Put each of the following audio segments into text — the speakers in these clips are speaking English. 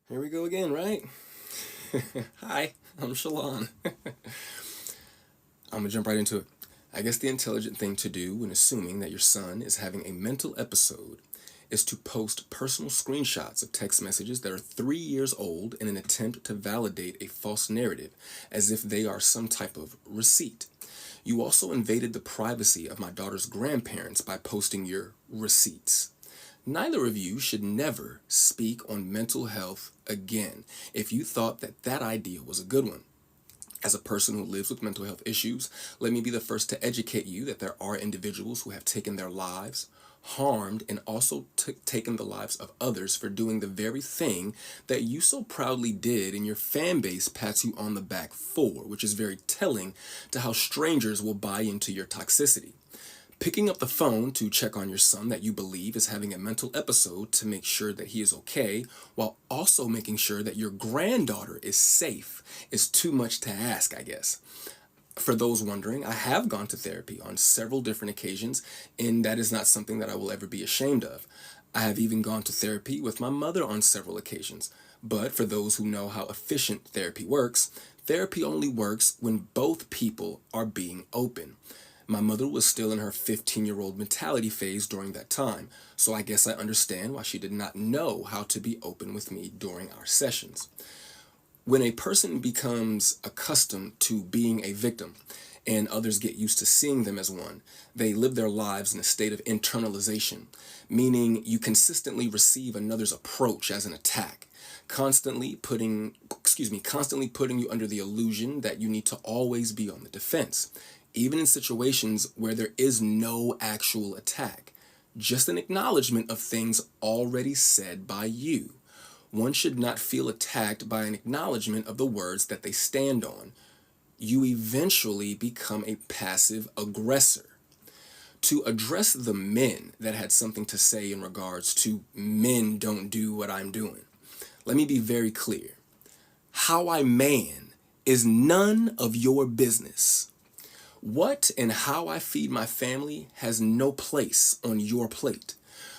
Here we go again, right? Hi, I'm Shalon. I'm gonna jump right into it. I guess the intelligent thing to do when assuming that your son is having a mental episode is to post personal screenshots of text messages that are 3 years old in an attempt to validate a false narrative as if they are some type of receipt. You also invaded the privacy of my daughter's grandparents by posting your receipts. Neither of you should never speak on mental health again if you thought that that idea was a good one. As a person who lives with mental health issues, let me be the first to educate you that there are individuals who have taken their lives, harmed, and also taken the lives of others for doing the very thing that you so proudly did and your fan base pats you on the back for, which is very telling to how strangers will buy into your toxicity. Picking up the phone to check on your son that you believe is having a mental episode to make sure that he is okay, while also making sure that your granddaughter is safe, is too much to ask, I guess. For those wondering, I have gone to therapy on several different occasions, and that is not something that I will ever be ashamed of. I have even gone to therapy with my mother on several occasions. But for those who know how efficient therapy only works when both people are being open. My mother was still in her 15-year-old mentality phase during that time, so I guess I understand why she did not know how to be open with me during our sessions. When a person becomes accustomed to being a victim and others get used to seeing them as one, they live their lives in a state of internalization, meaning you consistently receive another's approach as an attack, constantly putting you under the illusion that you need to always be on the defense, even in situations where there is no actual attack, just an acknowledgement of things already said by you. One should not feel attacked by an acknowledgement of the words that they stand on. You eventually become a passive aggressor. To address the men that had something to say in regards to men don't do what I'm doing, let me be very clear. How I man is none of your business. What and how I feed my family has no place on your plate.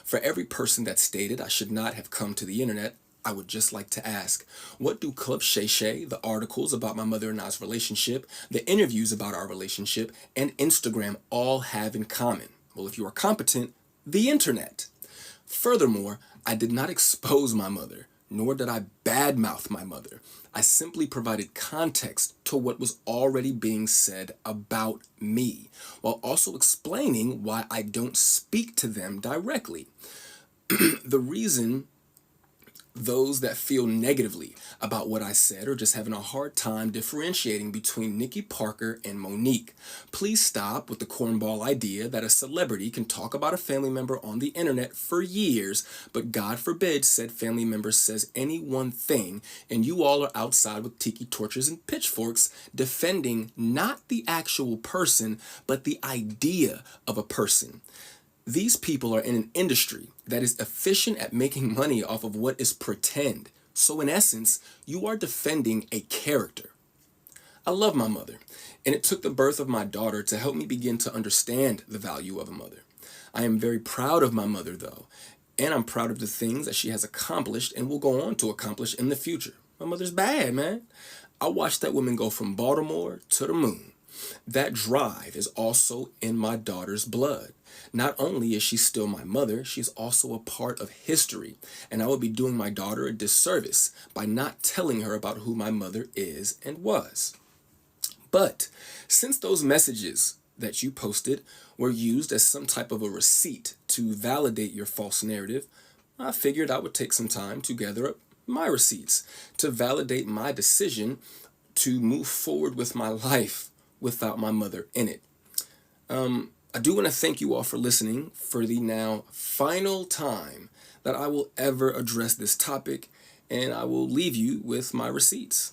For every person that stated I should not have come to the internet, I would just like to ask, what do Club Shay Shay, the articles about my mother and I's relationship, the interviews about our relationship, and Instagram all have in common? Well, if you are competent, the internet. Furthermore, I did not expose my mother, nor did I badmouth my mother. I simply provided context to what was already being said about me, while also explaining why I don't speak to them directly. The reason those that feel negatively about what I said are just having a hard time differentiating between Nikki Parker and Monique. Please stop with the cornball idea that a celebrity can talk about a family member on the internet for years, but God forbid said family member says any one thing, and you all are outside with tiki torches and pitchforks defending not the actual person, but the idea of a person. These people are in an industry that is efficient at making money off of what is pretend. So, in essence, you are defending a character. I love my mother, and it took the birth of my daughter to help me begin to understand the value of a mother. I am very proud of my mother, though, and I'm proud of the things that she has accomplished and will go on to accomplish in the future. My mother's bad, man. I watched that woman go from Baltimore to the moon. That drive is also in my daughter's blood. Not only is she still my mother, she's also a part of history, and I would be doing my daughter a disservice by not telling her about who my mother is and was. But since those messages that you posted were used as some type of a receipt to validate your false narrative, I figured I would take some time to gather up my receipts to validate my decision to move forward with my life without my mother in it. I do want to thank you all for listening for the now final time that I will ever address this topic, and I will leave you with my receipts.